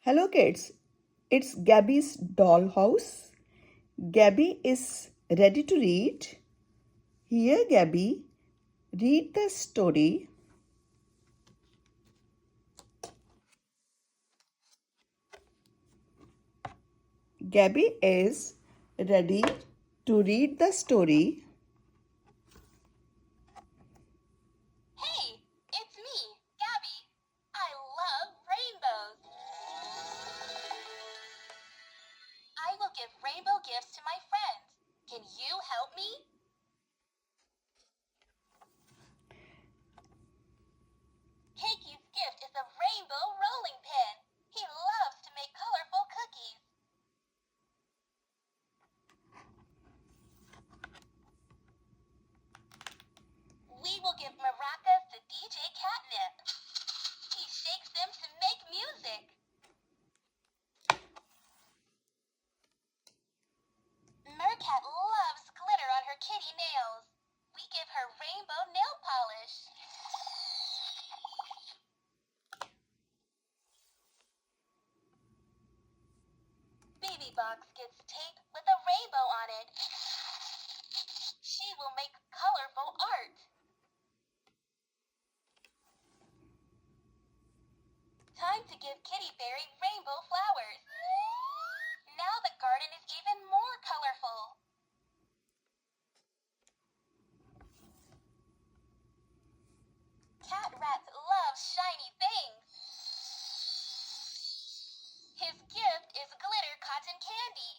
Hello kids, it's Gabby's dollhouse. Gabby is ready to read. Here, Gabby, read the story. Gabby is ready to read the story. Hey, it's me, Gabby. I love rainbows. I will give rainbow gifts to my friends. Can you help me? Cakey's gift is a rainbow rolling pin. He loves to make colorful cookies. We will give maracas to DJ Catnip. He shakes them to make music. Mercat loves glitter on her kitty nails. We give her rainbow nail polish. Baby Box gets tape with a rainbow on it. She will make colorful art. Time to give Kitty Fairy rainbow flowers. Now the garden is even more colorful. Cat Rat loves shiny things. His gift is glitter cotton candy.